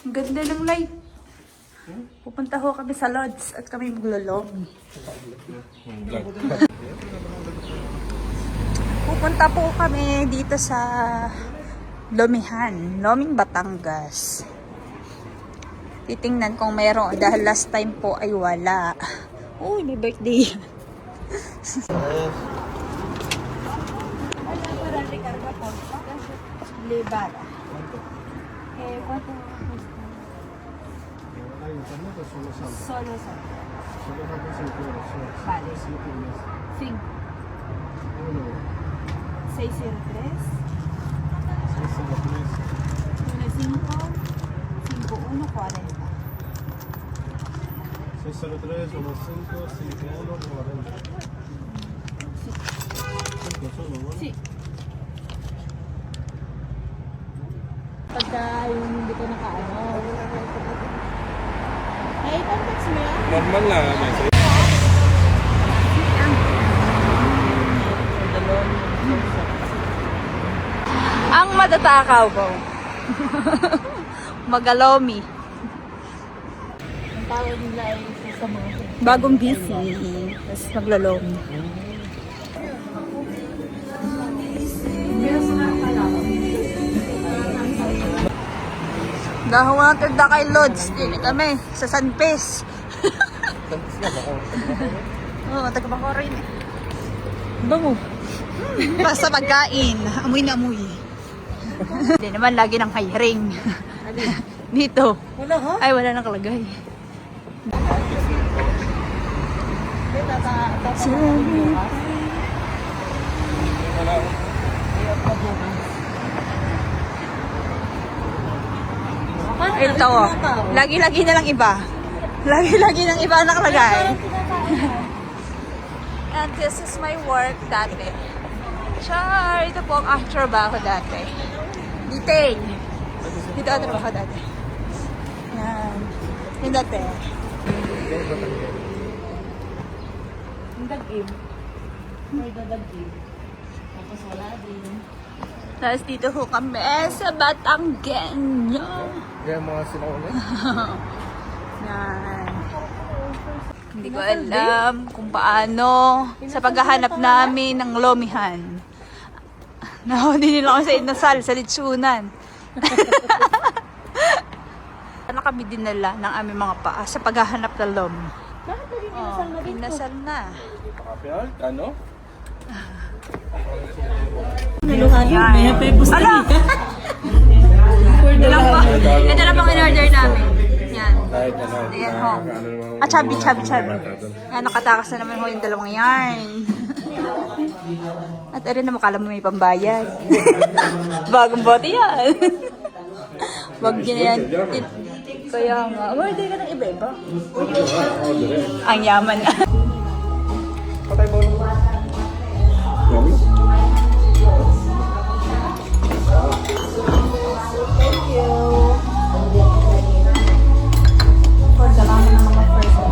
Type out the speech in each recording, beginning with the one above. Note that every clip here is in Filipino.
Ang ganda ng light. Pupunta ho kami sa lodge at kami maglolong. Pupunta po kami dito sa Lomihan, Loming, Batangas. Titingnan kung meron dahil last time po ay wala. Uy, may birthday. Lebara. ¿Cuánto? Solo. Vale. 5. 603. 603, 15, 51, 40. Sí. Pagka yung hindi ko nakaano. Hey, context mo yan? Normal lang. Ang matatakaw ko. Magalomi. Ang tawag nila ay sa mga Bagong busy. Tapos maglalomi. Dahuwatid na kay Lods. Dili kami sa San Pes. Oo, taga-bako rin. Bango. Basta pagkain. Amoy na amoy. Hindi naman lagi ng hiring. Dito. Wala ha? Ay, wala nang kalagay. Ito, lagi-lagi na lang iba. Lagi-lagi ng iba ang nakalagay. And this is my work dati. Char, ito po ang trabaho dati. Detail. Dito ang trabaho dati. Yan. Yung dati. Yung dag-im. May dadag-im. Tapos wala din. Tapos dito ho kami sa Batanggenyo. Yan mga sinauna. Yan. Hindi ko alam kung paano sa paghahanap namin ng lomihan. Nahuli nila ako sa inasal, sa litsunan. Ano kami dinala ng aming mga paa sa paghahanap ng lom. Bakit naging inasal na dito? Inasal na. Ano? Naluhanin. May pepos na dito. Ito na pang in-order namin. Yan. Kahit ano. Ayan ho. Ah, chubby. Yan, nakatakas na naman ho yung dalawang yarn. At rin naman, kala mo may pambayad. Bagong bote yan. Wag yan. Kaya nga, order ka ng iba-iba. Ang yaman. Patay mo.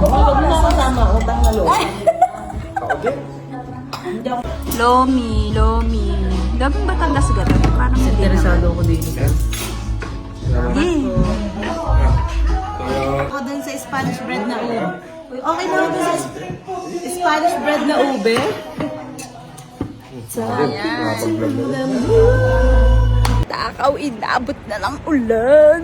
Huwag mo na kasama. Utang na loob. Ako din. Lomi. Daming Batangas gano'n. Parang hindi naman. Interesado ako dito. Ako dun sa Spanish bread na ube. Okay na ako dun sa Spanish bread na ube. Takaw, inabot na ng ulan.